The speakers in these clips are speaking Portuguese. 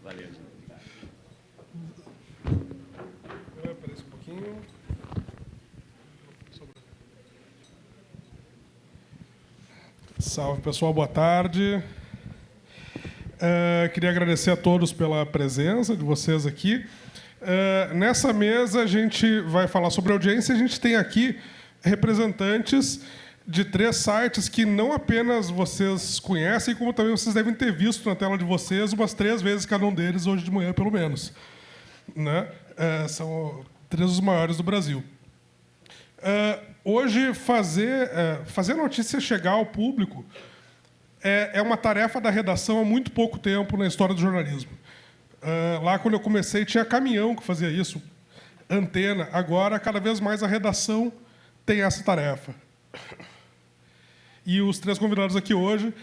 Valeu. Espera um pouquinho. Salve, pessoal. Boa tarde. Queria agradecer a todos pela presença de vocês aqui. Nessa mesa, a gente vai falar sobre audiência. A gente tem aqui representantes de 3 sites que não apenas vocês conhecem, como também vocês devem ter visto na tela de vocês umas 3 vezes cada um deles, hoje de manhã, pelo menos. Né? São 3 dos maiores do Brasil. Hoje, fazer a notícia chegar ao público é uma tarefa da redação há muito pouco tempo na história do jornalismo. Lá, quando eu comecei, tinha caminhão que fazia isso, antena. Agora, cada vez mais, a redação tem essa tarefa. E os 3 convidados aqui hoje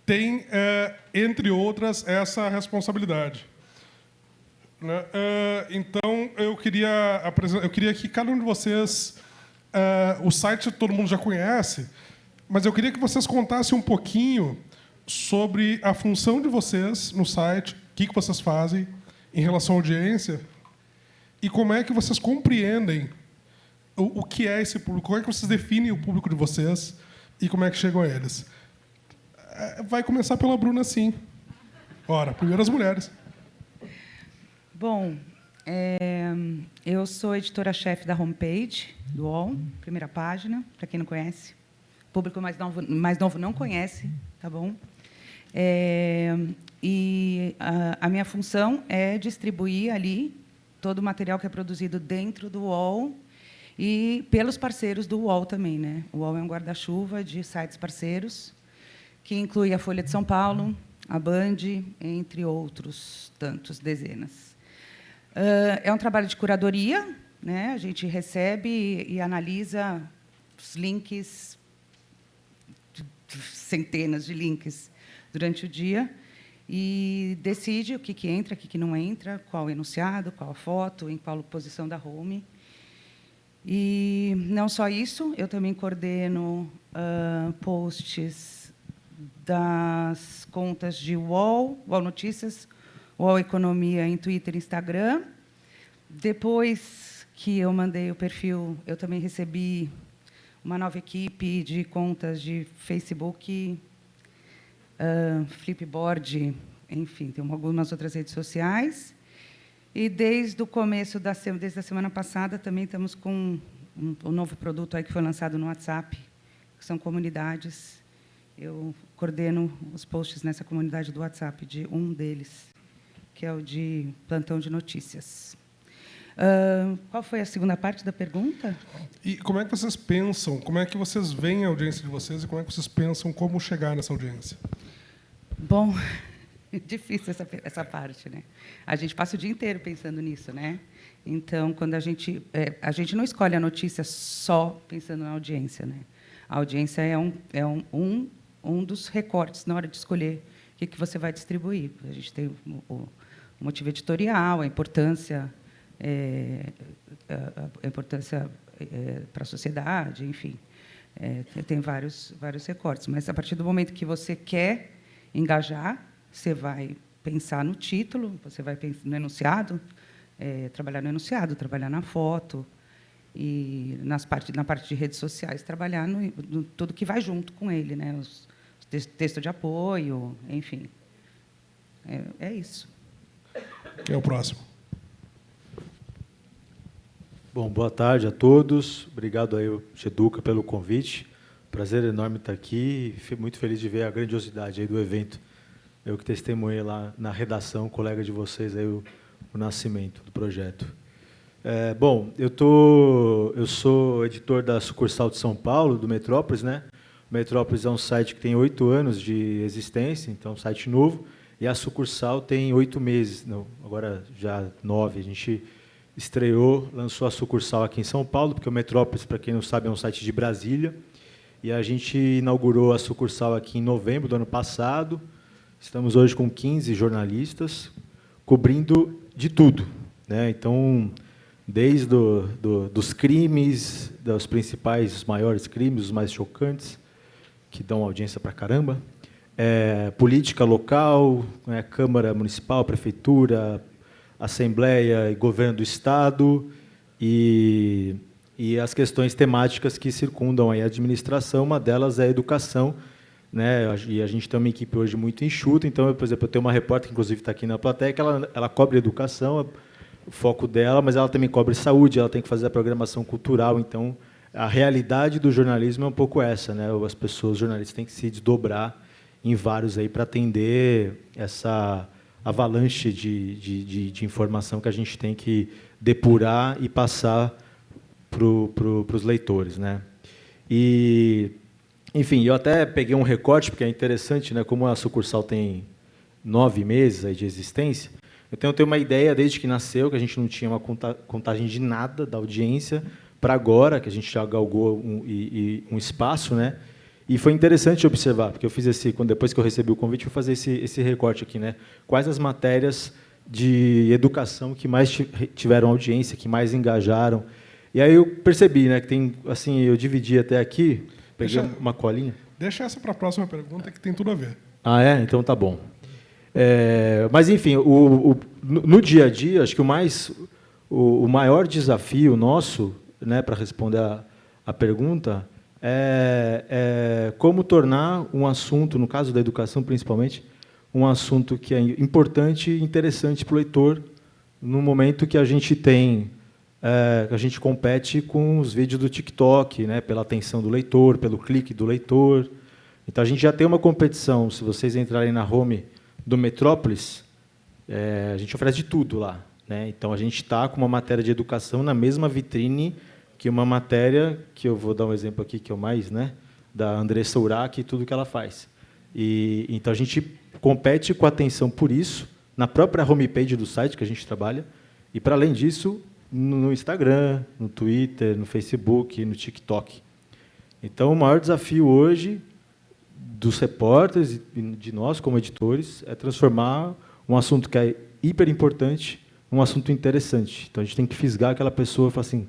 têm, entre outras, essa responsabilidade. Né? Então, eu queria que cada um de vocês... o site todo mundo já conhece, mas eu queria que vocês contassem um pouquinho sobre a função de vocês no site, o que vocês fazem em relação à audiência e como é que vocês compreendem o que é esse público, como é que vocês definem o público de vocês e como é que chegam a eles. Vai começar pela Bruna, sim. Ora, primeiro as mulheres. Bom, eu sou editora-chefe da homepage do UOL, primeira página, para quem não conhece. O público mais novo não conhece, tá bom? E a minha função é distribuir ali todo o material que é produzido dentro do UOL e pelos parceiros do UOL também, né? O UOL é um guarda-chuva de sites parceiros, que inclui a Folha de São Paulo, a Band, entre outros tantos, dezenas. É um trabalho de curadoria, né? A gente recebe e analisa os links, centenas de links durante o dia, e decide o que entra, o que não entra, qual o enunciado, qual a foto, em qual posição da home. E não só isso, eu também coordeno posts das contas de UOL, UOL Notícias, UOL Economia em Twitter e Instagram. Depois que eu mandei o perfil, eu também recebi uma nova equipe de contas de Facebook, Flipboard, enfim, tem algumas outras redes sociais. E desde o começo desde a semana passada, também estamos com um novo produto aí que foi lançado no WhatsApp, que são comunidades. Eu coordeno os posts nessa comunidade do WhatsApp de um deles, que é o de plantão de notícias. Qual foi a segunda parte da pergunta? E como é que vocês pensam, como é que vocês veem a audiência de vocês e como é que vocês pensam como chegar nessa audiência? Bom, difícil essa parte, né? A gente passa o dia inteiro pensando nisso, né? Então, quando a gente não escolhe a notícia só pensando na audiência, né? A audiência é um dos recortes na hora de escolher o que você vai distribuir. A gente tem o motivo editorial, a importância para a sociedade, enfim, tem vários recortes. Mas a partir do momento que você quer engajar, você vai pensar no título, você vai pensar no enunciado, trabalhar no enunciado, trabalhar na foto e na parte de redes sociais, trabalhar no tudo que vai junto com ele, né? Os texto de apoio, enfim, é isso. Quem é o próximo? Bom, boa tarde a todos. Obrigado aí, Geduca, pelo convite. Prazer enorme estar aqui. Muito feliz de ver a grandiosidade aí do evento. Eu que testemunhei lá na redação, colega de vocês, aí, o nascimento do projeto. Bom, eu sou editor da sucursal de São Paulo, do Metrópolis, né? O Metrópolis é um site que tem 8 anos de existência, então é um site novo, e a sucursal tem 8 meses, não, agora já 9. A gente lançou a sucursal aqui em São Paulo, porque o Metrópolis, para quem não sabe, é um site de Brasília, e a gente inaugurou a sucursal aqui em novembro do ano passado. Estamos hoje com 15 jornalistas, cobrindo de tudo, né? Então, desde dos crimes, dos principais, os maiores crimes, os mais chocantes, que dão audiência para caramba, política local, né, Câmara Municipal, Prefeitura, Assembleia e Governo do Estado, e as questões temáticas que circundam aí a administração. Uma delas é a educação, né? E a gente tem uma equipe hoje muito enxuta. Então, por exemplo, eu tenho uma repórter que, inclusive, está aqui na plateia, que ela cobre educação, o foco dela, mas ela também cobre saúde, ela tem que fazer a programação cultural. Então, a realidade do jornalismo é um pouco essa, né? As pessoas, os jornalistas, têm que se desdobrar em vários aí para atender essa avalanche de informação que a gente tem que depurar e passar para os leitores, né? E, enfim, eu até peguei um recorte, porque é interessante, né? Como a sucursal tem 9 meses aí de existência, eu tenho uma ideia, desde que nasceu, que a gente não tinha uma contagem de nada da audiência, para agora, que a gente já galgou um espaço, né? E foi interessante observar, porque eu fiz depois que eu recebi o convite, eu fazer esse recorte aqui, né? Quais as matérias de educação que mais tiveram audiência, que mais engajaram. E aí eu percebi, né, que tem, assim, eu dividi até aqui, peguei uma colinha. Deixa essa para a próxima pergunta, que tem tudo a ver. Ah, é? Então tá bom. Mas, enfim, no dia a dia, acho que o maior desafio nosso, né, para responder a pergunta, é como tornar um assunto, no caso da educação principalmente, um assunto que é importante e interessante para o leitor, no momento que a gente tem, a gente compete com os vídeos do TikTok, né, pela atenção do leitor, pelo clique do leitor. Então, a gente já tem uma competição. Se vocês entrarem na home do Metrópolis, a gente oferece de tudo lá, né? Então, a gente está com uma matéria de educação na mesma vitrine que uma matéria, que eu vou dar um exemplo aqui, que é o mais, né, da Andressa Urach e tudo que ela faz. Então, a gente compete com a atenção por isso, na própria homepage do site que a gente trabalha, e, para além disso, no Instagram, no Twitter, no Facebook, no TikTok. Então, o maior desafio hoje dos repórteres e de nós, como editores, é transformar um assunto que é hiper importante num assunto interessante. Então, a gente tem que fisgar aquela pessoa e falar assim: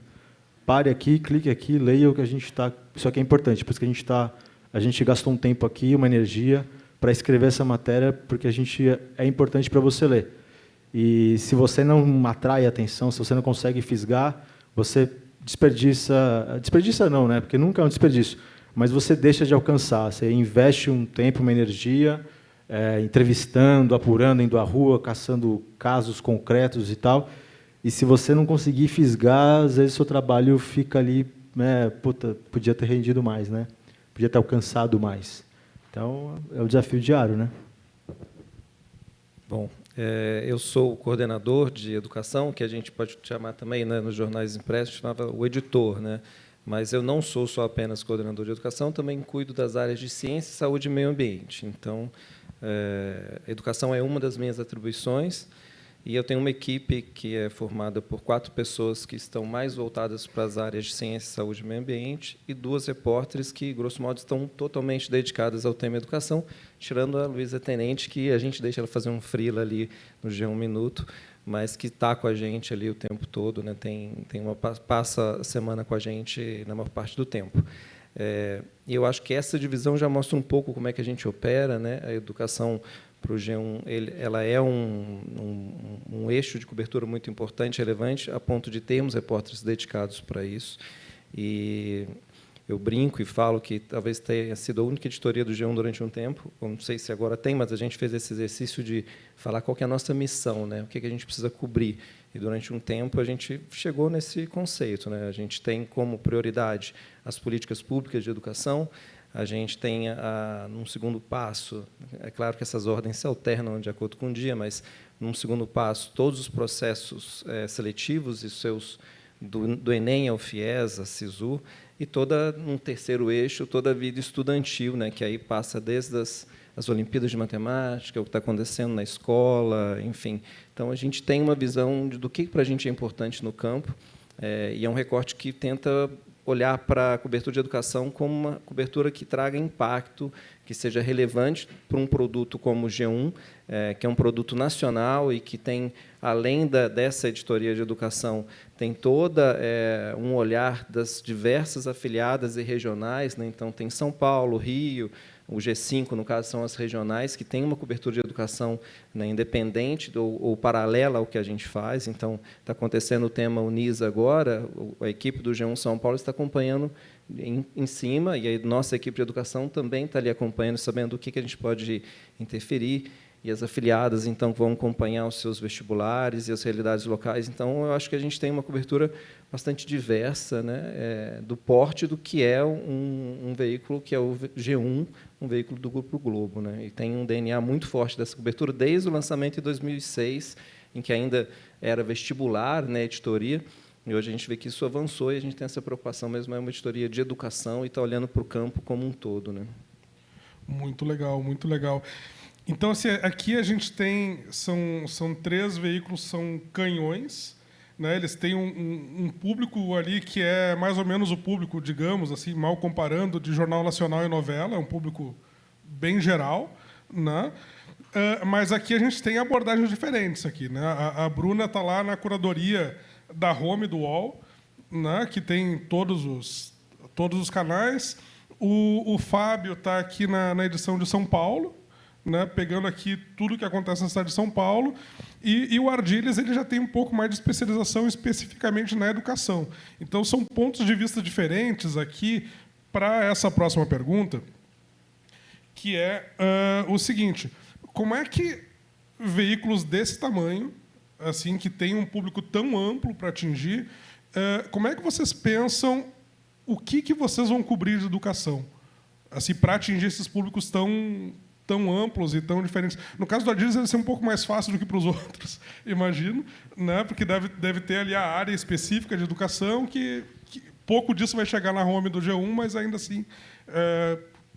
pare aqui, clique aqui, leia o que a gente está... Isso aqui é importante, por isso que a gente gastou um tempo aqui, uma energia, para escrever essa matéria, porque é importante para você ler. E se você não atrai atenção, se você não consegue fisgar, você desperdiça não, né? Porque nunca é um desperdício, mas você deixa de alcançar, você investe um tempo, uma energia, entrevistando, apurando, indo à rua, caçando casos concretos e tal. E se você não conseguir fisgar, às vezes o seu trabalho fica ali, né, podia ter rendido mais, né? Podia ter alcançado mais. Então, é o desafio diário, né? Bom, eu sou o coordenador de educação, que a gente pode chamar também, né, nos jornais impressos, chamava o editor, né? Mas eu não sou só apenas coordenador de educação, também cuido das áreas de ciência, saúde e meio ambiente. Então, educação é uma das minhas atribuições, e eu tenho uma equipe que é formada por 4 pessoas que estão mais voltadas para as áreas de ciência, saúde e meio ambiente, e 2 repórteres que, grosso modo, estão totalmente dedicadas ao tema educação, tirando a Luísa Tenente, que a gente deixa ela fazer um freela ali no G1 Minuto, mas que está com a gente ali o tempo todo, né? Passa a semana com a gente na maior parte do tempo. E eu acho que essa divisão já mostra um pouco como é que a gente opera, né? A educação para o G1, ela é um eixo de cobertura muito importante, relevante, a ponto de termos repórteres dedicados para isso. E eu brinco e falo que talvez tenha sido a única editoria do G1 durante um tempo, não sei se agora tem, mas a gente fez esse exercício de falar qual que é a nossa missão, né? O que a gente precisa cobrir. E, durante um tempo, a gente chegou nesse conceito, né? A gente tem como prioridade as políticas públicas de educação. A gente tem, num segundo passo, é claro que essas ordens se alternam de acordo com o dia, mas, num segundo passo, todos os processos seletivos e seus do Enem ao FIES, a SISU, e num terceiro eixo, toda a vida estudantil, né, que aí passa desde as Olimpíadas de Matemática, o que está acontecendo na escola, enfim. Então, a gente tem uma visão do que para a gente é importante no campo, e é um recorte que tenta olhar para a cobertura de educação como uma cobertura que traga impacto, que seja relevante para um produto como o G1, que é um produto nacional e que tem, além dessa editoria de educação, tem toda um olhar das diversas afiliadas e regionais, né? Então, tem São Paulo, Rio, O G5, no caso, são as regionais, que têm uma cobertura de educação, né, independente ou paralela ao que a gente faz. Então, está acontecendo o tema Unisa agora, a equipe do G1 São Paulo está acompanhando em cima, e a nossa equipe de educação também está ali acompanhando, sabendo o que a gente pode interferir, e as afiliadas, então, vão acompanhar os seus vestibulares e as realidades locais. Então, eu acho que a gente tem uma cobertura bastante diversa, né, do porte do que é um veículo que é o G1, um veículo do Grupo Globo, né, e tem um DNA muito forte dessa cobertura desde o lançamento em 2006, em que ainda era vestibular, né, editoria, e hoje a gente vê que isso avançou e a gente tem essa preocupação mesmo, é uma editoria de educação e está olhando para o campo como um todo, né. Muito legal, muito legal. Então, assim, aqui a gente tem, são 3 veículos, são canhões, né? Eles têm um público ali que é mais ou menos o público, digamos, assim, mal comparando, de jornal nacional e novela, é um público bem geral, né? Mas aqui a gente tem abordagens diferentes aqui, né? A Bruna está lá na curadoria da Home do UOL, né? Que tem todos os canais. O Fábio está aqui na edição de São Paulo, né, pegando aqui tudo que acontece na cidade de São Paulo, e o Ardilhas ele já tem um pouco mais de especialização especificamente na educação. Então, são pontos de vista diferentes aqui para essa próxima pergunta, que é o seguinte: como é que veículos desse tamanho, assim, que têm um público tão amplo para atingir, como é que vocês pensam o que vocês vão cobrir de educação, assim, para atingir esses públicos tão amplos e tão diferentes? No caso do Ardilhas, deve ser um pouco mais fácil do que para os outros, imagino, né? Porque deve ter ali a área específica de educação, que pouco disso vai chegar na home do G1, mas ainda assim,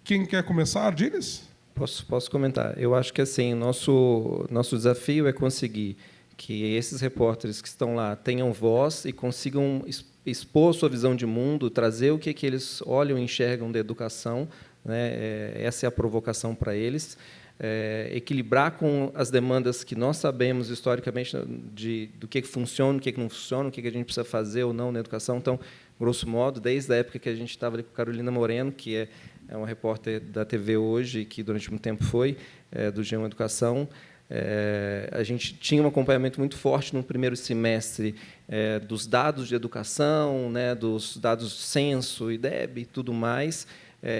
quem quer começar, Ardilhas? Posso comentar. Eu acho que assim, nosso desafio é conseguir que esses repórteres que estão lá tenham voz e consigam expor sua visão de mundo, trazer o que eles olham e enxergam da educação, né? Essa é a provocação para eles. Equilibrar com as demandas que nós sabemos historicamente do que funciona, o que não funciona, o que a gente precisa fazer ou não na educação. Então, grosso modo, desde a época que a gente estava ali com Carolina Moreno, que é uma repórter da TV Hoje, que durante muito tempo foi do G1 Educação, a gente tinha um acompanhamento muito forte no primeiro semestre dos dados de educação, né, dos dados censo, IDEB e tudo mais,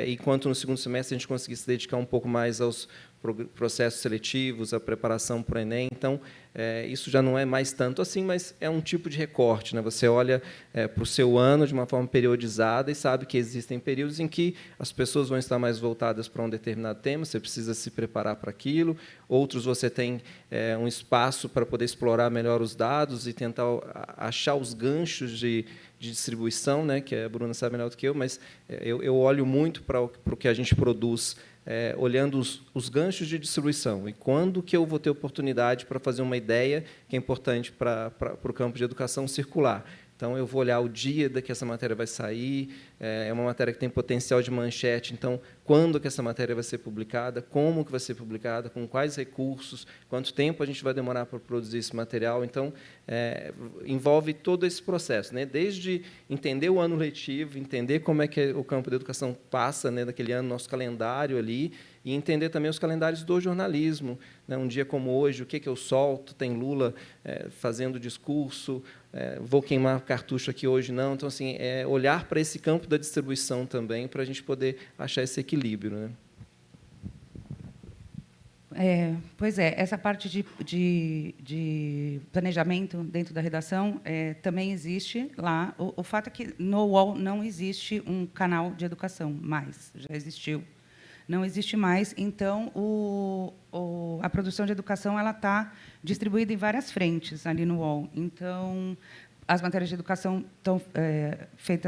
enquanto no segundo semestre a gente conseguia se dedicar um pouco mais aos processos seletivos, à preparação para o Enem. Então, isso já não é mais tanto assim, mas é um tipo de recorte, né? Você olha para o seu ano de uma forma periodizada e sabe que existem períodos em que as pessoas vão estar mais voltadas para um determinado tema, você precisa se preparar para aquilo, outros você tem um espaço para poder explorar melhor os dados e tentar achar os ganchos de distribuição, né? Que a Bruna sabe melhor do que eu, mas eu olho muito para o que a gente produz, olhando os ganchos de distribuição e quando que eu vou ter oportunidade para fazer uma ideia que é importante para o campo de educação circular. Então, eu vou olhar o dia que essa matéria vai sair, é uma matéria que tem potencial de manchete, então, quando que essa matéria vai ser publicada, como que vai ser publicada, com quais recursos, quanto tempo a gente vai demorar para produzir esse material. Então, envolve todo esse processo, né? Desde entender o ano letivo, entender como é que o campo da educação passa, né, daquele ano, nosso calendário ali, e entender também os calendários do jornalismo, né? Um dia como hoje, o que eu solto? Tem Lula fazendo discurso, vou queimar cartucho aqui hoje, não. Então, assim, olhar para esse campo da distribuição também, para a gente poder achar esse equilíbrio, né? Pois é, essa parte de planejamento dentro da redação também existe lá. O fato é que no UOL não existe um canal de educação mais, já existiu. Não existe mais, então a produção de educação ela está distribuída em várias frentes ali no UOL. Então, as matérias de educação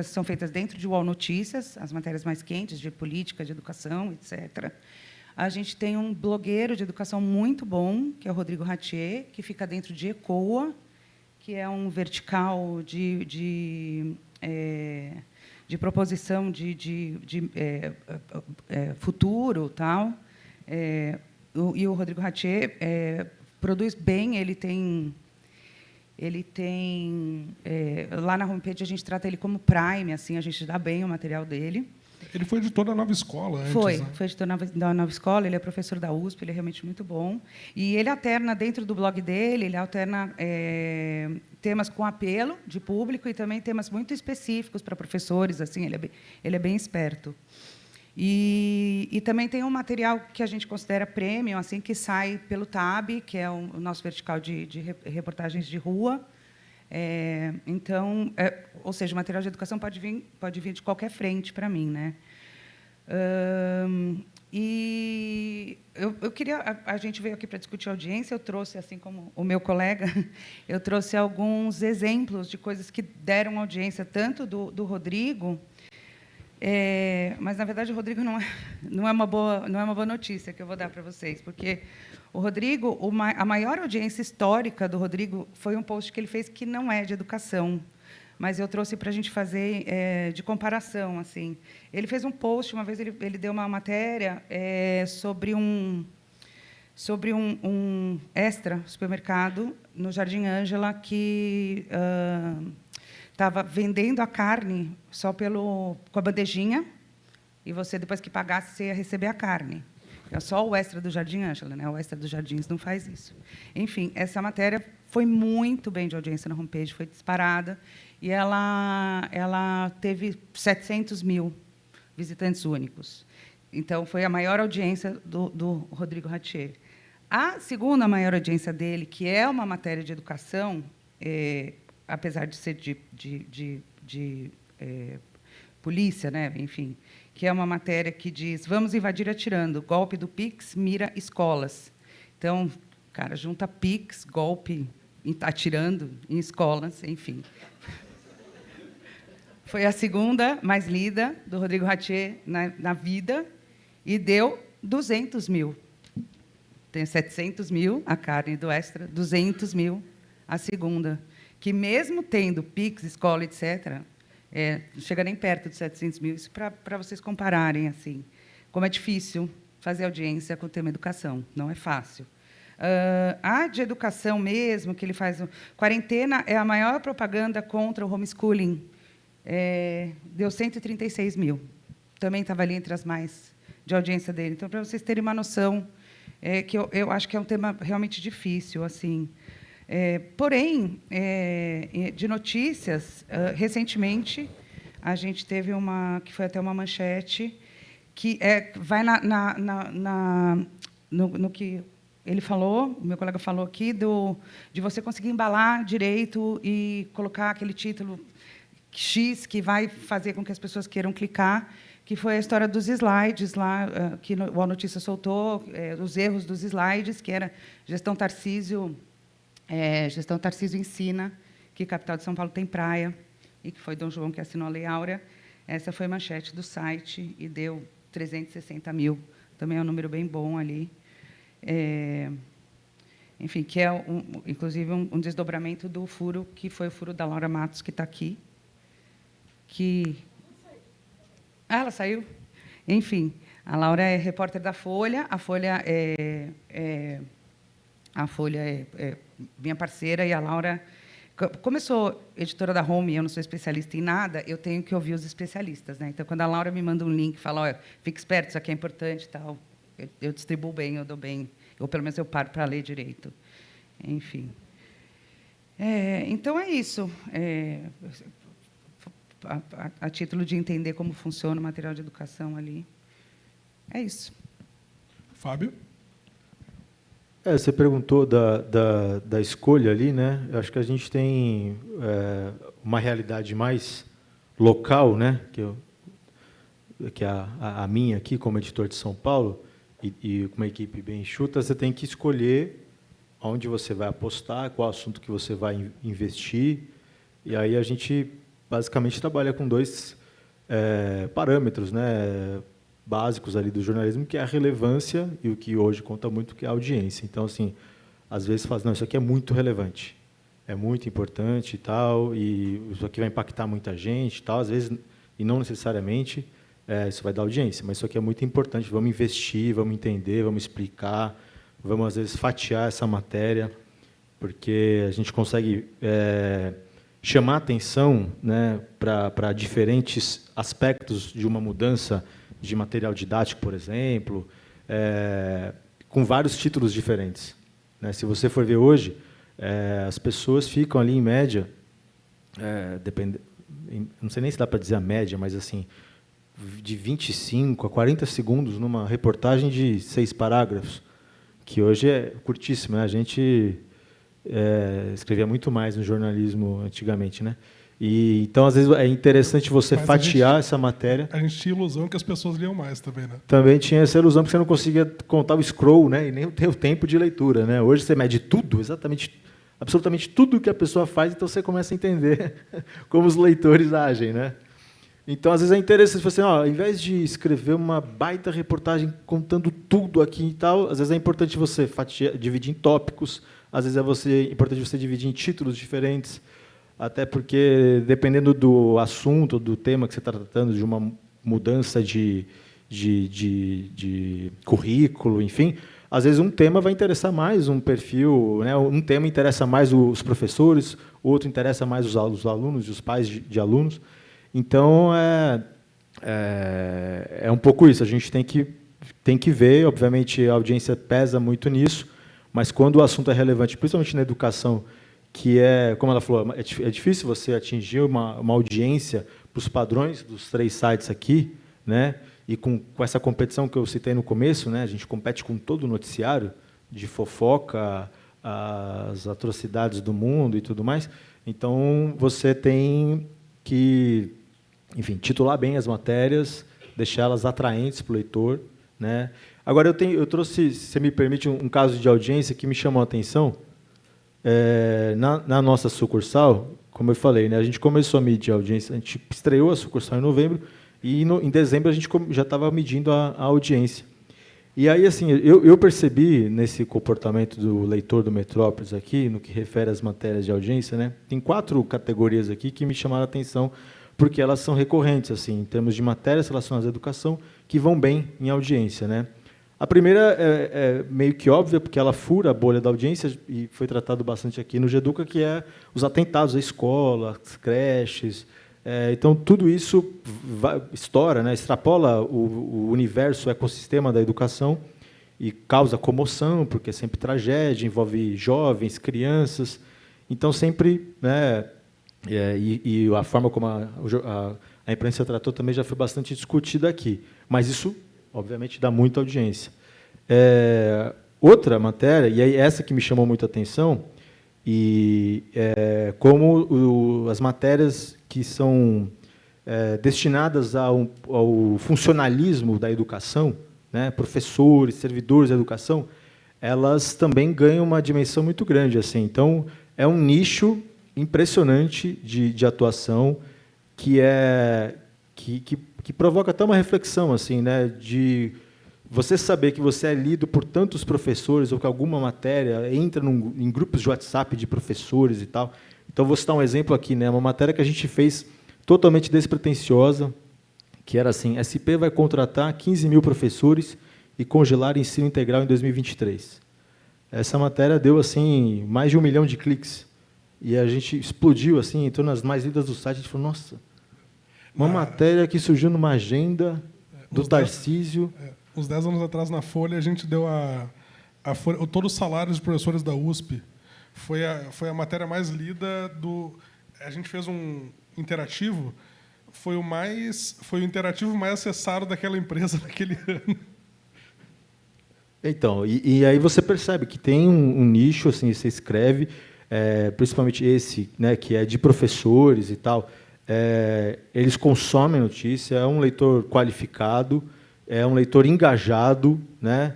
são feitas dentro de UOL Notícias, as matérias mais quentes de política, de educação, etc. A gente tem um blogueiro de educação muito bom, que é o Rodrigo Ratier, que fica dentro de ECOA, que é um vertical de proposição de futuro, tal. E o Rodrigo Ratier produz bem. Ele tem lá na homepage a gente trata ele como Prime, assim, a gente dá bem o material dele. Ele foi editor da Nova Escola antes, Foi né? editor da Nova Escola, ele é professor da USP, ele é realmente muito bom. E ele alterna, dentro do blog dele, ele alterna temas com apelo de público e também temas muito específicos para professores, assim, ele é bem esperto. E também tem um material que a gente considera premium, assim, que sai pelo TAB, que é o nosso vertical de reportagens de rua. Então, ou seja, o material de educação pode vir de qualquer frente para mim, né? E eu queria, a gente veio aqui para discutir audiência, eu trouxe, assim como o meu colega, eu trouxe alguns exemplos de coisas que deram audiência, tanto do Rodrigo, mas, na verdade, o Rodrigo não é uma boa notícia que eu vou dar para vocês, porque o Rodrigo, a maior audiência histórica do Rodrigo foi um post que ele fez que não é de educação, mas eu trouxe para a gente fazer de comparação. Assim. Ele fez um post, uma vez ele deu uma matéria sobre um Extra supermercado no Jardim Ângela que estava vendendo a carne só com a bandejinha, e você, depois que pagasse, você ia receber a carne. É só o Extra do Jardim Ângela, né? O Extra dos Jardins não faz isso. Enfim, essa matéria foi muito bem de audiência na homepage, foi disparada, e ela teve 700 mil visitantes únicos. Então, foi a maior audiência do Rodrigo Ratier. A segunda maior audiência dele, que é uma matéria de educação, apesar de ser de polícia, né? Enfim, que é uma matéria que diz: vamos invadir atirando, golpe do Pix mira escolas. Então, cara, junta Pix, golpe, atirando em escolas, enfim. Foi a segunda mais lida do Rodrigo Ratier na vida e deu 200 mil. Tem 700 mil a carne do Extra, 200 mil a segunda. Que, mesmo tendo Pix, escola, etc., não chega nem perto de 700 mil. Isso para vocês compararem, assim, como é difícil fazer audiência com o tema educação. Não é fácil. A de educação mesmo, que ele faz... Quarentena é a maior propaganda contra o homeschooling. Deu 136 mil. Também estava ali entre as mais de audiência dele. Então, para vocês terem uma noção, que eu acho que é um tema realmente difícil, assim. Porém, de notícias, recentemente, a gente teve que foi até uma manchete, que vai no que ele falou, o meu colega falou aqui, de você conseguir embalar direito e colocar aquele título X que vai fazer com que as pessoas queiram clicar, que foi a história dos slides, lá, que o A Notícia soltou, os erros dos slides, que era Gestão Tarcísio ensina que capital de São Paulo tem praia, e que foi Dom João que assinou a Lei Áurea. Essa foi a manchete do site e deu 360 mil. Também é um número bem bom ali. Enfim, que é, inclusive, um desdobramento do furo, que foi o furo da Laura Matos, que está aqui. Ela saiu? Enfim, a Laura é repórter da Folha. A Folha é minha parceira, e a Laura... Como eu sou editora da Home e eu não sou especialista em nada, eu tenho que ouvir os especialistas, né? Então, quando a Laura me manda um link e fala: olha, fique esperto, isso aqui é importante, tal, eu distribuo bem, eu dou bem, ou pelo menos eu paro para ler direito. Enfim. Então, é isso. A título de entender como funciona o material de educação ali. É isso. Fábio? Você perguntou da escolha ali, né? Eu acho que a gente tem uma realidade mais local, né? Que a minha aqui, como editor de São Paulo, e com uma equipe bem enxuta, você tem que escolher onde você vai apostar, qual assunto que você vai investir. E aí a gente basicamente trabalha com dois parâmetros, né, básicos ali do jornalismo, que é a relevância e o que hoje conta muito, que é a audiência. Então, assim, às vezes fala: não, isso aqui é muito relevante, é muito importante e tal, e isso aqui vai impactar muita gente e tal, às vezes, e não necessariamente isso vai dar audiência, mas isso aqui é muito importante, vamos investir, vamos entender, vamos explicar, vamos, às vezes, fatiar essa matéria, porque a gente consegue chamar atenção, né, para diferentes aspectos de uma mudança de material didático, por exemplo, com vários títulos diferentes, né? Se você for ver hoje, as pessoas ficam ali, em média, não sei nem se dá para dizer a média, mas assim, de 25 a 40 segundos numa reportagem de 6 parágrafos, que hoje é curtíssima, né? A gente escrevia muito mais no jornalismo antigamente, né? E, então, às vezes, é interessante você fatiar essa matéria. A gente tinha ilusão que as pessoas liam mais também, né? Também tinha essa ilusão, porque você não conseguia contar o scroll, né? E nem ter o tempo de leitura, né? Hoje você mede tudo, absolutamente tudo que a pessoa faz, então você começa a entender como os leitores agem, né? Então, às vezes, é interessante você, ao invés de escrever uma baita reportagem contando tudo aqui e tal, às vezes é importante você dividir em tópicos, às vezes é importante você dividir em títulos diferentes, até porque, dependendo do assunto, do tema que você está tratando, de uma mudança de currículo, enfim, às vezes um tema vai interessar mais um perfil, né? Um tema interessa mais os professores, outro interessa mais os alunos e os pais de alunos. Então, é um pouco isso. A gente tem que ver, obviamente, a audiência pesa muito nisso, mas quando o assunto é relevante, principalmente na educação, que como ela falou, é difícil você atingir uma audiência para os padrões dos 3 sites aqui, né? E com essa competição que eu citei no começo, né? A gente compete com todo o noticiário, de fofoca, as atrocidades do mundo e tudo mais. Então, você tem que, enfim, titular bem as matérias, deixá-las atraentes para o leitor, né? Agora, eu trouxe, se você me permite, um caso de audiência que me chamou a atenção. Na nossa sucursal, como eu falei, né, a gente começou a medir a audiência, a gente estreou a sucursal em novembro, e em dezembro a gente já estava medindo a audiência. E aí, assim, eu percebi nesse comportamento do leitor do Metrópolis aqui, no que refere às matérias de audiência, né, tem 4 categorias aqui que me chamaram a atenção, porque elas são recorrentes, assim, em termos de matérias relacionadas à educação, que vão bem em audiência, né? A primeira é meio que óbvia, porque ela fura a bolha da audiência, e foi tratado bastante aqui no GEDUCA, que é os atentados à escola, às creches. Então, tudo isso estoura, né, extrapola o universo, o ecossistema da educação, e causa comoção, porque é sempre tragédia, envolve jovens, crianças. Então, sempre, né, e a forma como a imprensa tratou também já foi bastante discutida aqui. Mas isso, obviamente, dá muita audiência. Outra matéria, e é essa que me chamou muita atenção, como as matérias que são destinadas ao funcionalismo da educação, né, professores, servidores da educação, elas também ganham uma dimensão muito grande, assim. Então, é um nicho impressionante de atuação que provoca até uma reflexão, assim, né, de você saber que você é lido por tantos professores ou que alguma matéria entra em grupos de WhatsApp de professores e tal. Então, vou citar um exemplo aqui, né, uma matéria que a gente fez totalmente despretensiosa, que era assim: SP vai contratar 15 mil professores e congelar ensino integral em 2023. Essa matéria deu assim mais de 1 milhão de cliques. E a gente explodiu, assim, entrou nas mais lidas do site, a gente falou, nossa, uma matéria que surgiu numa agenda do Tarcísio. Uns 10 anos atrás, na Folha, a gente deu todos os salários dos professores da USP. Foi a matéria mais lida do... A gente fez um interativo, foi o interativo mais acessado daquela empresa naquele ano. Então, e aí você percebe que tem um nicho, assim, você escreve, principalmente esse, né, que é de professores e tal, eles consomem notícia, é um leitor qualificado, é um leitor engajado, né?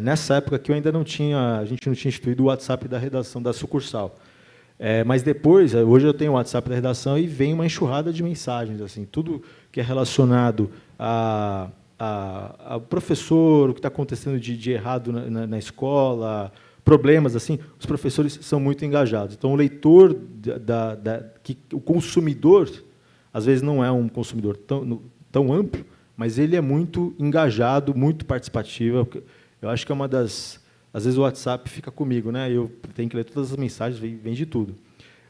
Nessa época que a gente não tinha instituído o WhatsApp da redação da sucursal. Mas depois, hoje eu tenho o WhatsApp da redação e vem uma enxurrada de mensagens, assim, tudo que é relacionado ao professor, o que está acontecendo de errado na escola, problemas, assim, os professores são muito engajados. Então, o leitor, o consumidor, às vezes não é um consumidor tão amplo, mas ele é muito engajado, muito participativo. Eu acho que é uma das... Às vezes o WhatsApp fica comigo, né? Eu tenho que ler todas as mensagens, vem de tudo.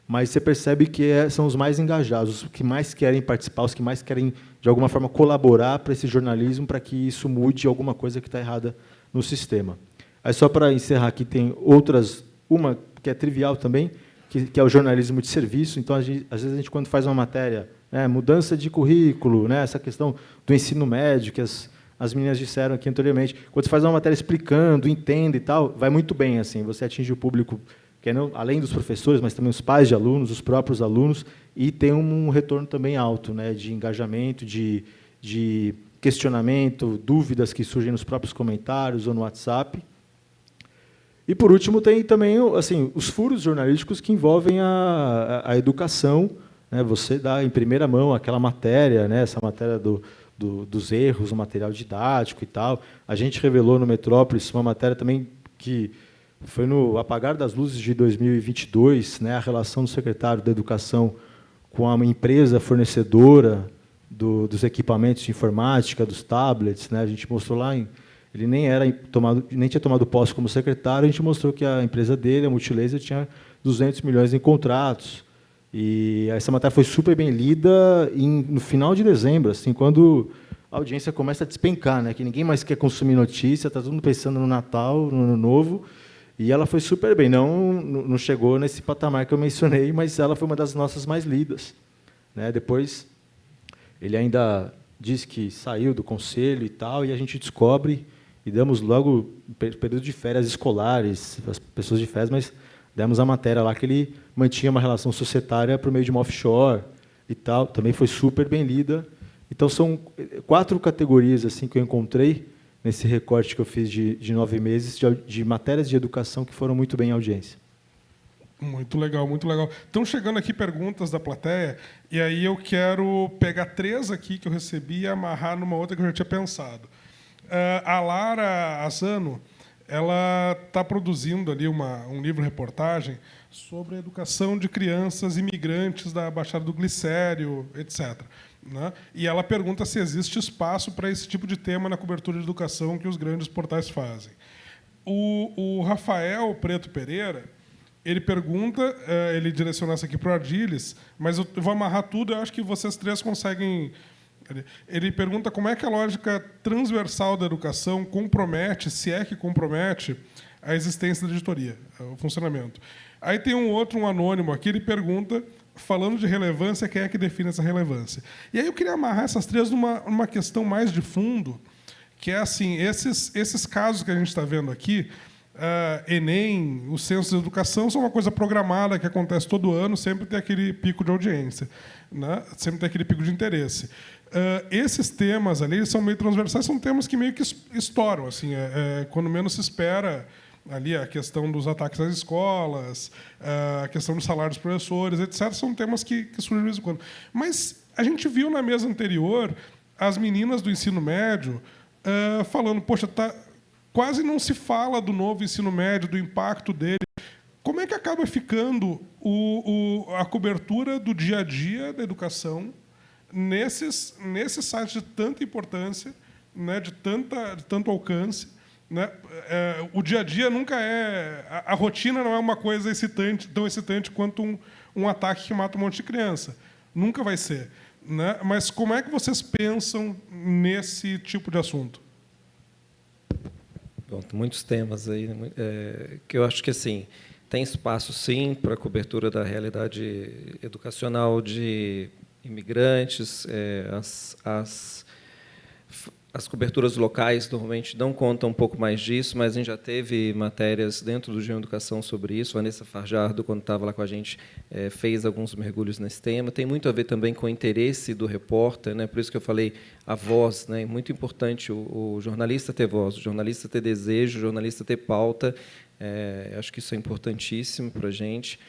mas você percebe que são os mais engajados, os que mais querem participar, os que mais querem, de alguma forma, colaborar para esse jornalismo, para que isso mude alguma coisa que está errada no sistema. Aí, só para encerrar aqui, tem outras, uma que é trivial também, que é o jornalismo de serviço. Então, às vezes, a gente, quando faz uma matéria, né, mudança de currículo, né, essa questão do ensino médio, que as meninas disseram aqui anteriormente, quando você faz uma matéria explicando, entende e tal, vai muito bem, assim, você atinge o público, que é além dos professores, mas também os pais de alunos, os próprios alunos, e tem um retorno também alto, né, de engajamento, de questionamento, dúvidas que surgem nos próprios comentários ou no WhatsApp. E, por último, tem também assim, os furos jornalísticos que envolvem a educação, né, você dá em primeira mão aquela matéria, né, essa matéria dos erros, o material didático e tal. A gente revelou no Metrópolis uma matéria também que foi no apagar das luzes de 2022, né, a relação do secretário da Educação com a empresa fornecedora dos equipamentos de informática, dos tablets, né, a gente mostrou lá, ele nem tinha tomado posse como secretário, a gente mostrou que a empresa dele, a Multilaser, tinha 200 milhões em contratos. E essa matéria foi super bem lida no final de dezembro, assim, quando a audiência começa a despencar, né, que ninguém mais quer consumir notícia, está todo mundo pensando no Natal, no Ano Novo, e ela foi super bem. Não chegou nesse patamar que eu mencionei, mas ela foi uma das nossas mais lidas, né. Depois, ele ainda disse que saiu do conselho e tal, e a gente descobre, e damos logo período de férias escolares, as pessoas de férias, mas demos a matéria lá que ele mantinha uma relação societária por meio de uma offshore e tal, também foi super bem lida. Então, são 4 categorias assim que eu encontrei nesse recorte que eu fiz de 9 meses de matérias de educação que foram muito bem em audiência. Muito legal, muito legal. Estão chegando aqui perguntas da plateia, e aí eu quero pegar 3 aqui que eu recebi e amarrar numa outra que eu já tinha pensado. A Lara Asano, ela está produzindo ali um livro-reportagem sobre a educação de crianças imigrantes da Baixada do Glicério, etc. Né? E ela pergunta se existe espaço para esse tipo de tema na cobertura de educação que os grandes portais fazem. O Rafael Preto Pereira, ele pergunta, ele direciona isso aqui para o Ardiles, mas eu vou amarrar tudo, eu acho que vocês 3 conseguem. Ele pergunta como é que a lógica transversal da educação compromete, se é que compromete, a existência da editoria, o funcionamento. Aí tem um anônimo aqui, ele pergunta, falando de relevância, quem é que define essa relevância? E aí eu queria amarrar essas 3 numa questão mais de fundo, que é assim, esses casos que a gente está vendo aqui, Enem, o Censo de Educação, são uma coisa programada que acontece todo ano, sempre tem aquele pico de audiência, né? Sempre tem aquele pico de interesse. Esses temas ali eles são meio transversais, são temas que meio que estouram, assim, quando menos se espera, ali a questão dos ataques às escolas, a questão do salário dos professores, etc., são temas que surgem de vez em quando. Mas a gente viu na mesa anterior as meninas do ensino médio falando, poxa, quase não se fala do novo ensino médio, do impacto dele. Como é que acaba ficando a cobertura do dia a dia da educação nesses sites de tanta importância, né, de tanto alcance, né? O dia a dia nunca a rotina não é uma coisa tão excitante quanto um ataque que mata um monte de criança. Nunca vai ser, né? Mas como é que vocês pensam nesse tipo de assunto? Bom, muitos temas aí, que eu acho que assim tem espaço sim para a cobertura da realidade educacional de imigrantes, as coberturas locais normalmente não contam um pouco mais disso, mas a gente já teve matérias dentro do Geo Educação sobre isso. A Vanessa Farjardo, quando estava lá com a gente, fez alguns mergulhos nesse tema. Tem muito a ver também com o interesse do repórter, né? Por isso que eu falei a voz, né? É muito importante o jornalista ter voz, o jornalista ter desejo, o jornalista ter pauta. Acho que isso é importantíssimo para a gente.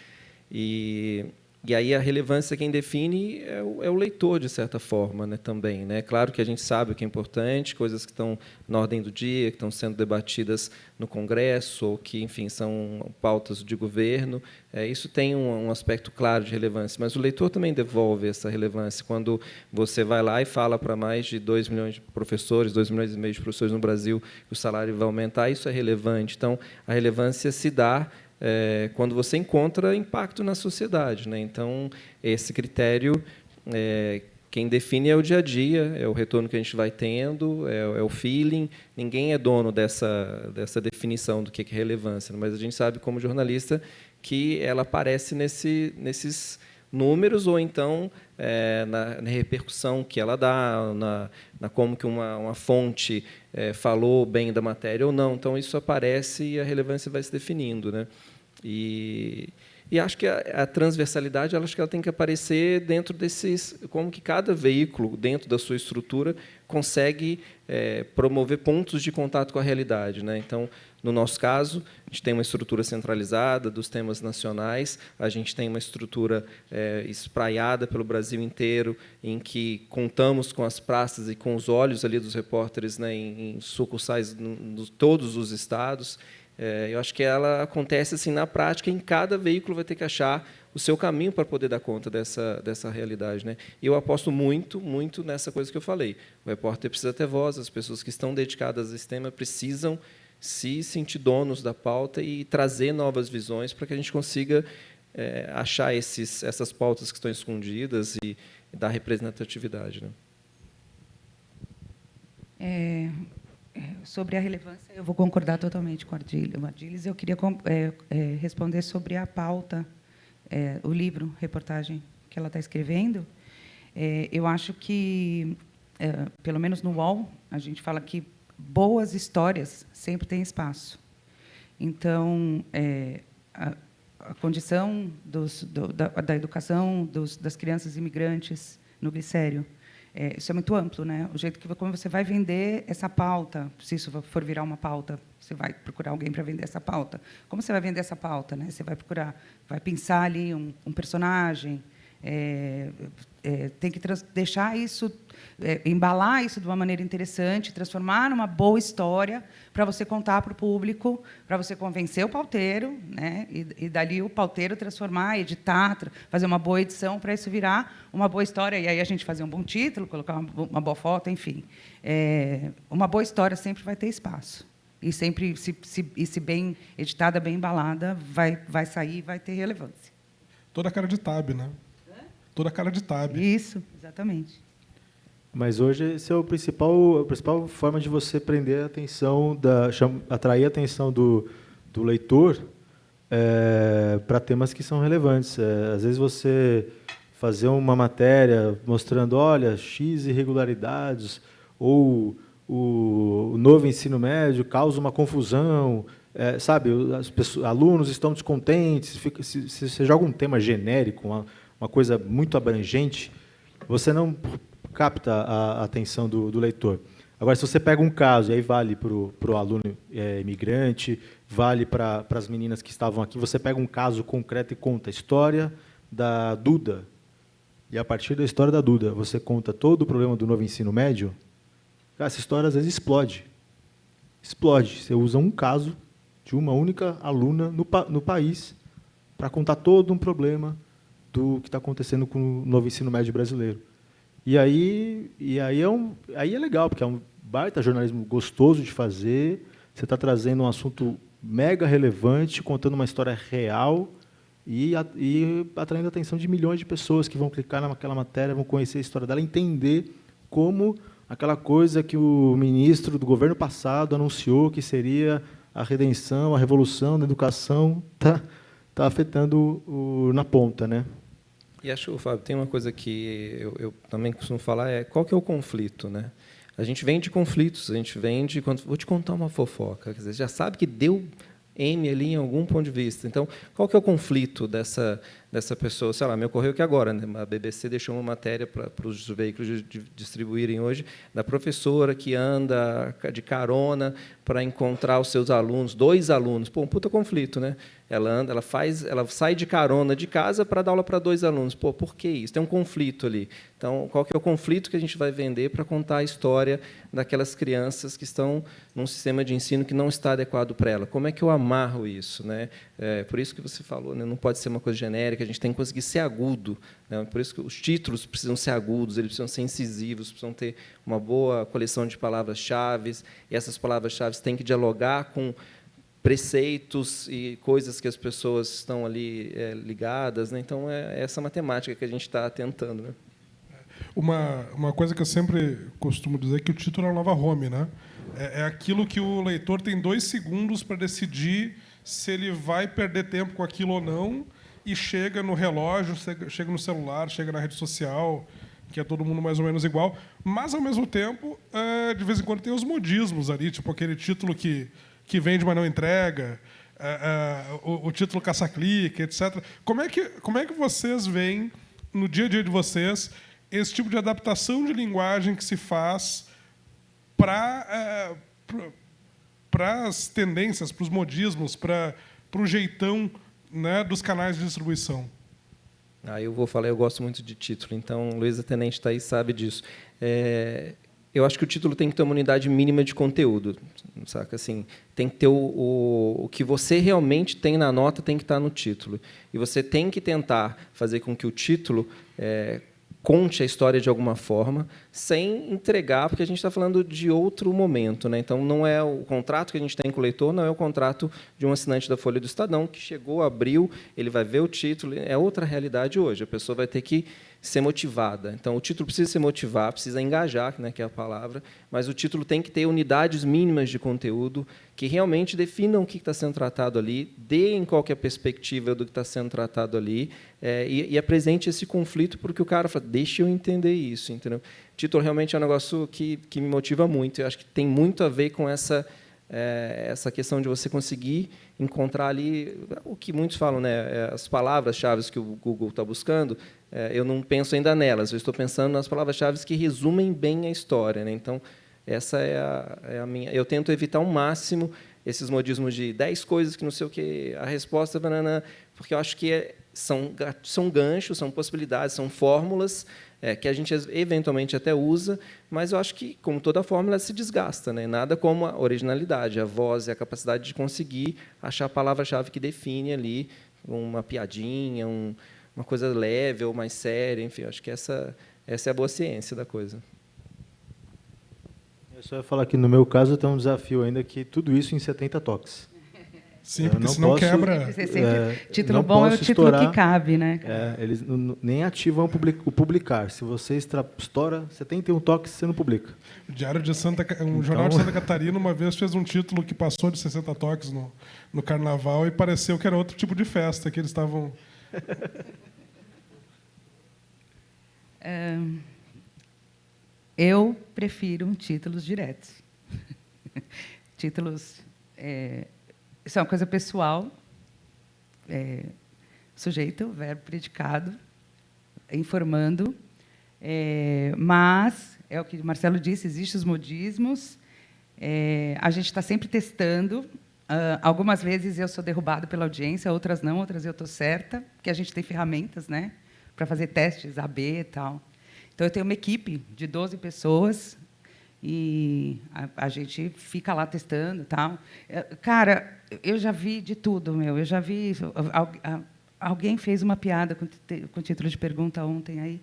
E aí a relevância quem define é o leitor, de certa forma, né, também, né? Claro que a gente sabe o que é importante, coisas que estão na ordem do dia, que estão sendo debatidas no Congresso, ou que, enfim, são pautas de governo. Isso tem um aspecto claro de relevância, mas o leitor também devolve essa relevância. Quando você vai lá e fala para mais de 2 milhões de professores, 2,5 milhões de professores no Brasil, que o salário vai aumentar, isso é relevante. Então, a relevância se dá quando você encontra impacto na sociedade, né? Então, esse critério, quem define é o dia a dia, é o retorno que a gente vai tendo, é o feeling. Ninguém é dono dessa definição do que é relevância, mas a gente sabe, como jornalista, que ela aparece nesses números, ou então na repercussão que ela dá, na como que uma fonte falou bem da matéria ou não. Então, isso aparece e a relevância vai se definindo, né? E acho que a transversalidade, acho que ela tem que aparecer dentro desses, como que cada veículo, dentro da sua estrutura, consegue promover pontos de contato com a realidade, né? Então, no nosso caso, a gente tem uma estrutura centralizada dos temas nacionais, a gente tem uma estrutura espraiada pelo Brasil inteiro, em que contamos com as praças e com os olhos ali dos repórteres, né, em sucursais em todos os estados. Eu acho que ela acontece assim na prática, em cada veículo vai ter que achar o seu caminho para poder dar conta dessa realidade, né? E eu aposto muito, muito nessa coisa que eu falei. O repórter precisa ter voz, as pessoas que estão dedicadas a esse tema precisam se sentir donos da pauta e trazer novas visões para que a gente consiga achar essas pautas que estão escondidas e dar representatividade, né? Sobre a relevância, eu vou concordar totalmente com o Ardiles. Eu queria responder sobre a pauta, o livro, reportagem que ela está escrevendo. Eu acho que, pelo menos no UOL, a gente fala que boas histórias sempre têm espaço. Então, a condição da educação das crianças imigrantes no Glicério, isso é muito amplo, né? O jeito como você vai vender essa pauta, se isso for virar uma pauta, você vai procurar alguém para vender essa pauta. Como você vai vender essa pauta, né? Você vai pensar ali um personagem, tem que deixar isso, embalar isso de uma maneira interessante, transformar numa boa história para você contar para o público, para você convencer o pauteiro, né? E dali o pauteiro transformar, editar, fazer uma boa edição para isso virar uma boa história. E aí a gente fazer um bom título, colocar uma boa foto, enfim. Uma boa história sempre vai ter espaço. E sempre, se bem editada, bem embalada, vai sair e vai ter relevância. Toda a cara de tab, né? Toda a cara de tab. Isso, exatamente. Mas hoje esse é a principal forma de você prender a atenção, atrair a atenção do leitor para temas que são relevantes. Às vezes você fazer uma matéria mostrando, olha, X irregularidades, ou o novo ensino médio causa uma confusão, sabe? Alunos estão descontentes. Se você joga um tema genérico, uma coisa muito abrangente, você não capta a atenção do leitor. Agora, se você pega um caso, e aí vale para o aluno imigrante, vale para as meninas que estavam aqui, você pega um caso concreto e conta a história da Duda, e a partir da história da Duda, você conta todo o problema do novo ensino médio, essa história às vezes explode. Explode. Você usa um caso de uma única aluna no país para contar todo um problema do que está acontecendo com o novo ensino médio brasileiro. E aí é legal, porque é um baita jornalismo gostoso de fazer, você está trazendo um assunto mega relevante, contando uma história real e atraindo a atenção de milhões de pessoas que vão clicar naquela matéria, vão conhecer a história dela, entender como aquela coisa que o ministro do governo passado anunciou que seria a redenção, a revolução da educação, está afetando na ponta, né? E acho, Fábio, tem uma coisa que eu também costumo falar, qual que é o conflito, né? A gente vem de conflitos, a gente vem de... Vou te contar uma fofoca, quer dizer, já sabe que deu M ali em algum ponto de vista. Então, qual que é o conflito dessa pessoa? Sei lá, me ocorreu que agora, né, a BBC deixou uma matéria para os veículos distribuírem hoje, da professora que anda de carona para encontrar os seus alunos, 2 alunos. Pô, um puta conflito, né? Ela sai de carona de casa para dar aula para 2 alunos. Pô, por que isso? Tem um conflito ali. Então, qual que é o conflito que a gente vai vender para contar a história daquelas crianças que estão num sistema de ensino que não está adequado para ela? Como é que eu amarro isso, né? Por isso que você falou, né? Não pode ser uma coisa genérica, a gente tem que conseguir ser agudo, né? Por isso que os títulos precisam ser agudos, eles precisam ser incisivos, precisam ter uma boa coleção de palavras-chave, e essas palavras-chave têm que dialogar com preceitos e coisas que as pessoas estão ali ligadas, né? Então, é essa matemática que a gente está tentando, né? Uma coisa que eu sempre costumo dizer é que o título é a nova Rome, né? É aquilo que o leitor tem 2 segundos para decidir se ele vai perder tempo com aquilo ou não, e chega no relógio, chega no celular, chega na rede social, que é todo mundo mais ou menos igual. Mas, ao mesmo tempo, de vez em quando tem os modismos ali, tipo aquele título que vende, mas não entrega, o título caça-clique, etc. Como é que vocês veem, no dia a dia de vocês, esse tipo de adaptação de linguagem que se faz para as tendências, para os modismos, para o jeitão, né, dos canais de distribuição? Eu vou falar, eu gosto muito de título, então Luísa Tenente está aí, sabe disso. Eu acho que o título tem que ter uma unidade mínima de conteúdo, saca? Assim, tem que ter o que você realmente tem na nota, tem que estar no título. E você tem que tentar fazer com que o título conte a história de alguma forma, sem entregar, porque a gente está falando de outro momento, né? Então, não é o contrato que a gente tem com o leitor, não é o contrato de um assinante da Folha do Estadão, que chegou, abriu, ele vai ver o título, é outra realidade hoje, a pessoa vai ter que ser motivada. Então, o título precisa se motivar, precisa engajar, né, que é a palavra, mas o título tem que ter unidades mínimas de conteúdo que realmente definam o que está sendo tratado ali, deem qualquer perspectiva do que está sendo tratado ali, e apresente esse conflito, porque o cara fala, deixa eu entender isso. Entendeu? O título realmente é um negócio que me motiva muito. Eu acho que tem muito a ver com essa questão de você conseguir encontrar ali o que muitos falam, né, as palavras-chave que o Google está buscando. Eu não penso ainda nelas, eu estou pensando nas palavras-chave que resumem bem a história, né? Então, essa é a minha. Eu tento evitar ao máximo esses modismos de 10 coisas que não sei o que, a resposta, banana, porque eu acho que são ganchos, são possibilidades, são fórmulas que a gente eventualmente até usa, mas eu acho que, como toda fórmula, se desgasta, né? Nada como a originalidade, a voz e a capacidade de conseguir achar a palavra-chave que define ali uma piadinha, uma coisa leve ou mais séria, enfim, eu acho que essa é a boa ciência da coisa. Eu só ia falar que, no meu caso, tem um desafio ainda, que tudo isso em 70 toques. Sim, porque senão quebra. Título bom é o título que cabe, né? Eles nem ativam o publicar. Se você estoura 71 toques, você não publica. O Diário de jornal de Santa Catarina, uma vez, fez um título que passou de 60 toques no Carnaval e pareceu que era outro tipo de festa que eles estavam... Eu prefiro títulos diretos. Títulos... Isso é uma coisa pessoal. Sujeito, verbo, predicado, informando. Mas, é o que o Marcelo disse, existem os modismos. A gente está sempre testando. Algumas vezes eu sou derrubada pela audiência, outras não, outras eu estou certa, porque a gente tem ferramentas, né, para fazer testes AB e tal. Então, eu tenho uma equipe de 12 pessoas e a gente fica lá testando e tal. Cara, eu já vi de tudo, meu. Eu já vi... Alguém fez uma piada com o título de pergunta ontem aí.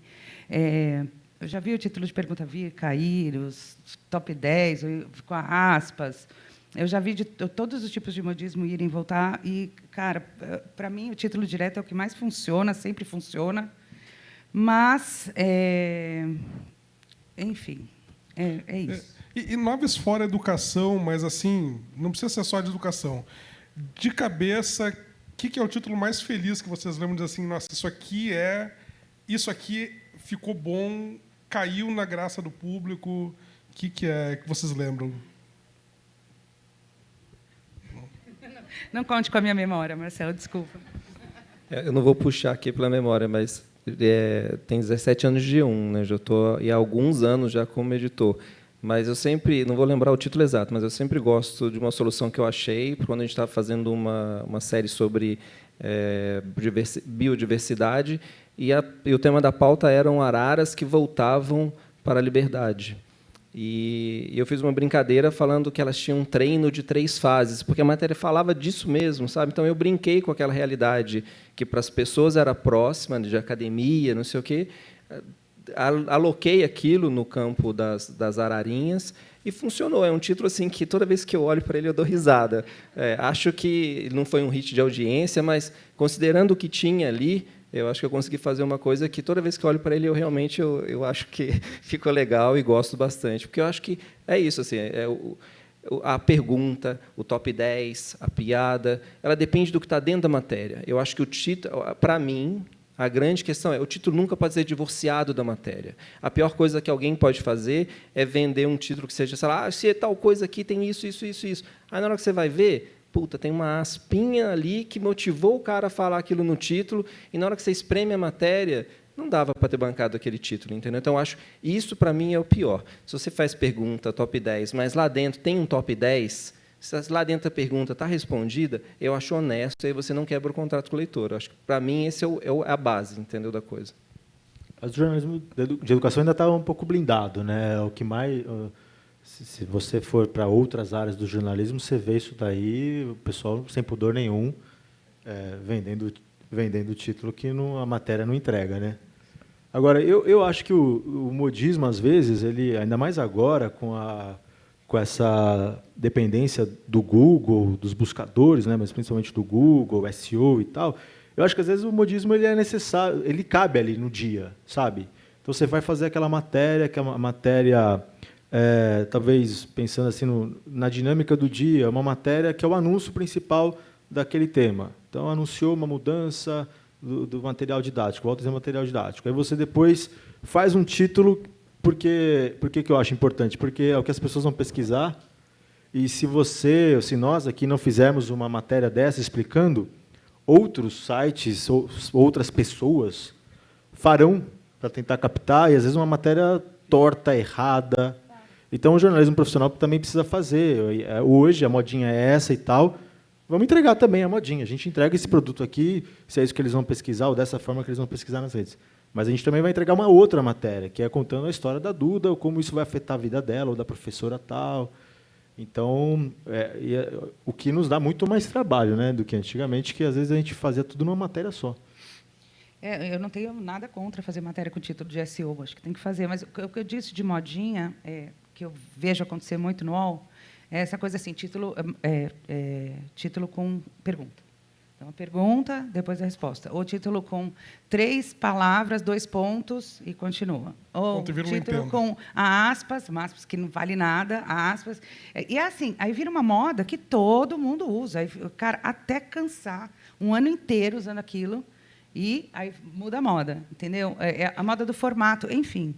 Eu já vi o título de pergunta vir cair, os top 10, com aspas. Eu já vi de todos os tipos de modismo irem e voltar. E, cara, para mim, o título direto é o que mais funciona, sempre funciona. Mas, enfim, é isso. E Noves fora educação, mas assim, não precisa ser só de educação. De cabeça, o que é o título mais feliz que vocês lembram de assim, nossa, isso aqui ficou bom, caiu na graça do público? O que é que vocês lembram? Não conte com a minha memória, Marcelo, desculpa. Eu não vou puxar aqui pela memória, mas tem 17 anos de G1, né? Já estou há alguns anos já como editor. Mas eu sempre, não vou lembrar o título exato, mas eu sempre gosto de uma solução que eu achei quando a gente estava fazendo uma série sobre biodiversidade, e o tema da pauta eram araras que voltavam para a liberdade. E eu fiz uma brincadeira falando que elas tinham um treino de 3 fases, porque a matéria falava disso mesmo, sabe? Então, eu brinquei com aquela realidade que, para as pessoas, era próxima, de academia, não sei o quê. aloquei aquilo no campo das ararinhas e funcionou. É um título assim que toda vez que eu olho para ele eu dou risada. Acho que não foi um hit de audiência, mas considerando o que tinha ali, eu acho que eu consegui fazer uma coisa que toda vez que eu olho para ele eu realmente eu acho que ficou legal e gosto bastante, porque eu acho que é isso assim, a pergunta, o top 10, a piada, ela depende do que está dentro da matéria. Eu acho que o título, para mim, a grande questão é o título nunca pode ser divorciado da matéria. A pior coisa que alguém pode fazer é vender um título que seja, sei lá, se tal coisa aqui tem isso, isso, isso, isso. Aí, na hora que você vai ver, puta, tem uma aspinha ali que motivou o cara a falar aquilo no título, e na hora que você espreme a matéria, não dava para ter bancado aquele título, entendeu? Então, acho isso, para mim, é o pior. Se você faz pergunta, top 10, mas lá dentro tem um top 10, se lá dentro a pergunta está respondida, eu acho honesto, e aí você não quebra o contrato com o leitor. Eu acho que, para mim, esse é a base, entendeu, da coisa. O jornalismo de educação ainda está um pouco blindado, né? O que mais... Se você for para outras áreas do jornalismo, você vê isso daí, o pessoal sem pudor nenhum, vendendo título que a matéria não entrega, né? Agora, eu acho que o modismo, às vezes, ele, ainda mais agora, com essa dependência do Google, dos buscadores, né, mas principalmente do Google, SEO e tal, eu acho que, às vezes, o modismo ele é necessário, ele cabe ali no dia, sabe? Então, você vai fazer aquela matéria, que é uma matéria... talvez pensando assim na dinâmica do dia, uma matéria que é o anúncio principal daquele tema. Então, anunciou uma mudança do material didático, volta a ser material didático. Aí você depois faz um título, por que eu acho importante? Porque é o que as pessoas vão pesquisar, e se nós aqui não fizermos uma matéria dessa explicando, outros sites, outras pessoas farão para tentar captar, e às vezes uma matéria torta, errada. Então, o jornalismo profissional também precisa fazer. Hoje, a modinha é essa e tal. Vamos entregar também a modinha. A gente entrega esse produto aqui, se é isso que eles vão pesquisar, ou dessa forma que eles vão pesquisar nas redes. Mas a gente também vai entregar uma outra matéria, que é contando a história da Duda, ou como isso vai afetar a vida dela, ou da professora tal. Então, o que nos dá muito mais trabalho, né, do que antigamente, que às vezes a gente fazia tudo numa matéria só. Eu não tenho nada contra fazer matéria com título de SEO, acho que tem que fazer. Mas o que eu disse de modinha, que eu vejo acontecer muito no UOL, é essa coisa assim, título com pergunta. Então, a pergunta, depois a resposta. Ou título com 3 palavras, 2 pontos e continua. Ou título com aspas que não vale nada, aspas. E é assim, aí vira uma moda que todo mundo usa. Aí, cara, até cansar, um ano inteiro usando aquilo, e aí muda a moda, entendeu? A moda do formato, enfim.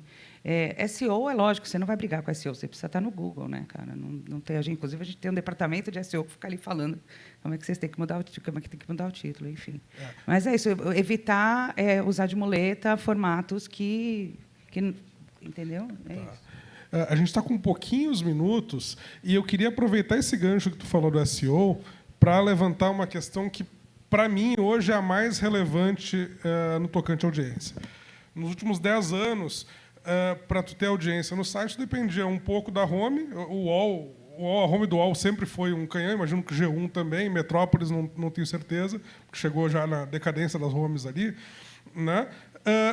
SEO, é lógico, você não vai brigar com SEO, você precisa estar no Google, né, cara? Não tem, inclusive, a gente tem um departamento de SEO que fica ali falando como é que vocês têm que mudar o título, enfim. Mas é isso, evitar usar de muleta formatos que entendeu? Isso. A gente está com pouquinhos minutos e eu queria aproveitar esse gancho que tu falou do SEO para levantar uma questão que, para mim, hoje é a mais relevante no tocante à audiência. Nos últimos 10 anos, para tu ter audiência no site, dependia um pouco da home. A home do UOL sempre foi um canhão, imagino que G1 também, Metrópolis, não tenho certeza, porque chegou já na decadência das homes ali. Né?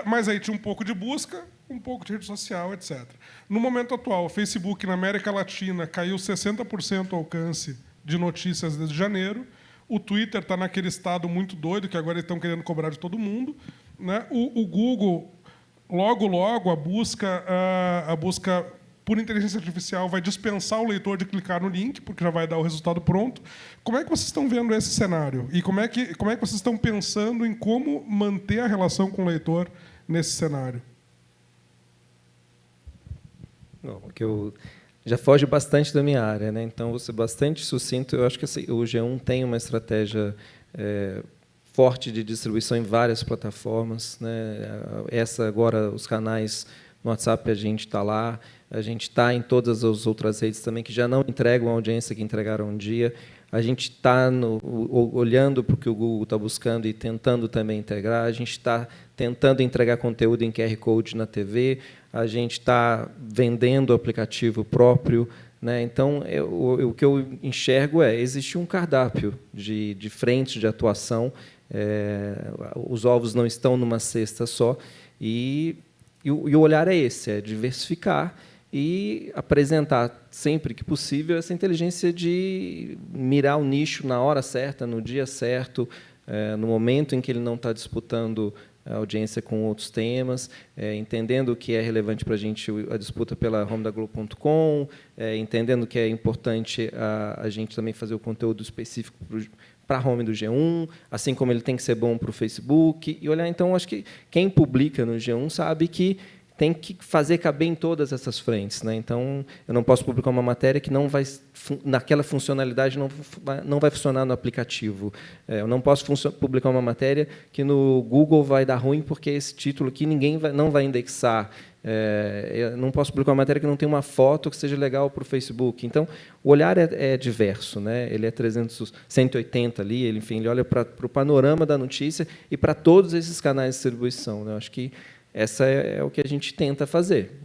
Mas aí tinha um pouco de busca, um pouco de rede social, etc. No momento atual, o Facebook, na América Latina, caiu 60% o alcance de notícias desde janeiro. O Twitter está naquele estado muito doido, que agora eles estão querendo cobrar de todo mundo. Né? O Google, logo, a busca por inteligência artificial vai dispensar o leitor de clicar no link, porque já vai dar o resultado pronto. Como é que vocês estão vendo esse cenário? E como é que vocês estão pensando em como manter a relação com o leitor nesse cenário? Não, porque já foge bastante da minha área, né? Então, vou ser bastante sucinto. Eu acho que o G1 tem uma estratégia forte de distribuição em várias plataformas, né? Essa agora, os canais no WhatsApp, a gente está lá. A gente está em todas as outras redes também, que já não entregam a audiência que entregaram um dia. A gente está olhando para o que o Google está buscando e tentando também integrar. A gente está tentando entregar conteúdo em QR Code na TV. A gente está vendendo o aplicativo próprio. Né? Então, o que eu enxergo existe um cardápio de frentes de atuação. Os ovos não estão numa cesta só. E E o olhar é esse, é diversificar e apresentar, sempre que possível, essa inteligência de mirar o nicho na hora certa, no dia certo, no momento em que ele não está disputando a audiência com outros temas, entendendo que é relevante para a gente a disputa pela home da Globo.com, entendendo que é importante a gente também fazer o conteúdo específico para a home do G1, assim como ele tem que ser bom para o Facebook. E olhar, então, acho que quem publica no G1 sabe que tem que fazer caber em todas essas frentes, né? Então, eu não posso publicar uma matéria que não vai, naquela funcionalidade não vai funcionar no aplicativo. Eu não posso publicar uma matéria que no Google vai dar ruim porque esse título aqui não vai indexar. Eu não posso publicar uma matéria que não tem uma foto que seja legal para o Facebook. Então, o olhar é diverso, né? Ele é 180 ali, ele olha para o panorama da notícia e para todos esses canais de distribuição, né? Eu acho que essa é o que a gente tenta fazer.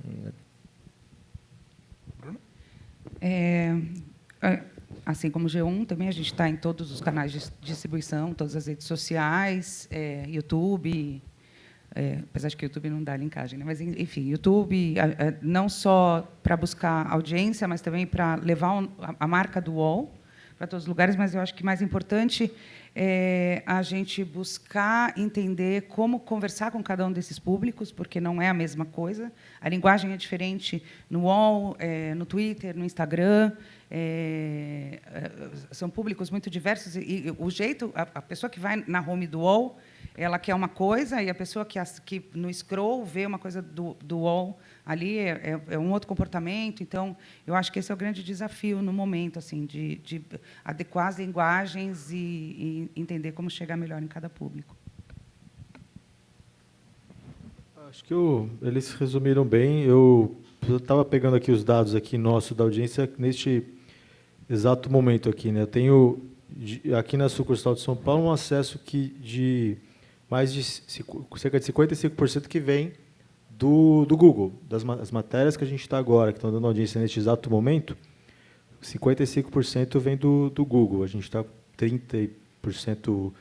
Assim como o G1, também a gente está em todos os canais de distribuição, todas as redes sociais, YouTube, apesar de que o YouTube não dá linkagem, né? Mas, enfim, YouTube, não só para buscar audiência, mas também para levar a marca do UOL para todos os lugares, mas eu acho que mais importante é a gente buscar entender como conversar com cada um desses públicos, porque não é a mesma coisa. A linguagem é diferente no UOL, no Twitter, no Instagram. São públicos muito diversos. E o jeito, a pessoa que vai na home do UOL, ela quer uma coisa, e a pessoa que no scroll vê uma coisa do UOL ali é um outro comportamento. Então, eu acho que esse é o grande desafio no momento, assim, de adequar as linguagens e entender como chegar melhor em cada público. Acho que eles resumiram bem. Eu estava pegando aqui os dados aqui nosso da audiência neste exato momento aqui, né? Eu tenho aqui na sucursal de São Paulo um acesso de mais de cerca de 55% que vem do Google, das matérias que a gente está agora, que estão dando audiência neste exato momento, 55% vem do Google. A gente está 30%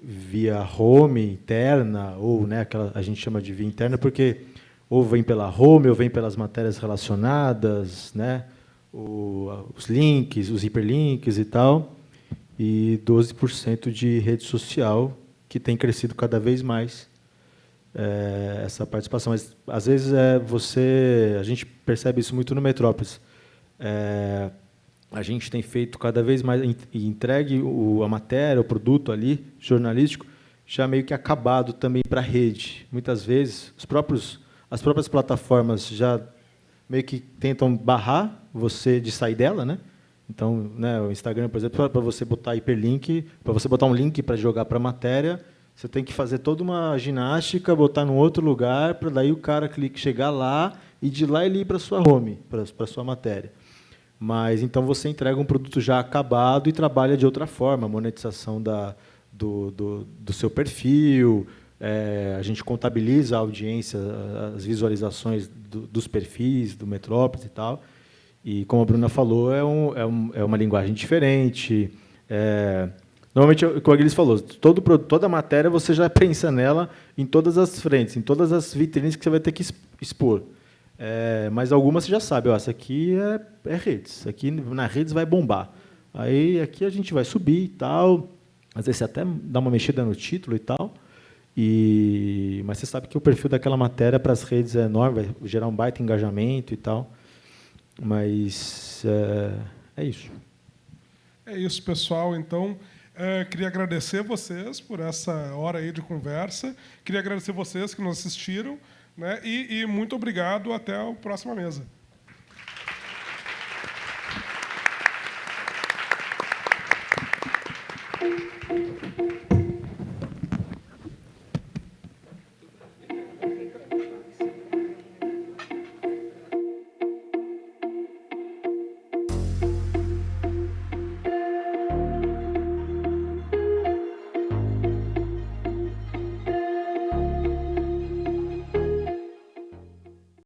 via home interna, ou, né, aquela a gente chama de via interna, porque ou vem pela home, ou vem pelas matérias relacionadas, né, os links, os hiperlinks e tal, e 12% de rede social, que tem crescido cada vez mais essa participação. Mas, às vezes, a gente percebe isso muito no Metrópolis. A gente tem feito cada vez mais, e entregue a matéria, o produto ali, jornalístico, já meio que acabado também para a rede. Muitas vezes, as próprias plataformas já meio que tentam barrar você de sair dela, né? Então, né, o Instagram, por exemplo, para você botar hiperlink, para você botar um link para jogar para a matéria, você tem que fazer toda uma ginástica, botar num outro lugar, para daí o cara chegar lá e de lá ele ir para a sua home, para a sua matéria. Mas, então, você entrega um produto já acabado e trabalha de outra forma, a monetização do seu perfil, a gente contabiliza a audiência, as visualizações dos perfis, do Metrópolis e tal. E, como a Bruna falou, é uma linguagem diferente. Normalmente, o que o Aguilis falou, toda matéria você já pensa nela em todas as frentes, em todas as vitrines que você vai ter que expor. Mas algumas você já sabe, essa aqui é redes, aqui na redes vai bombar. Aí aqui a gente vai subir e tal, às vezes você até dá uma mexida no título e tal, mas você sabe que o perfil daquela matéria para as redes é enorme, vai gerar um baita engajamento e tal. Mas é isso. É isso, pessoal. Então, queria agradecer vocês por essa hora aí de conversa. Queria agradecer vocês que nos assistiram, né? E muito obrigado. Até a próxima mesa.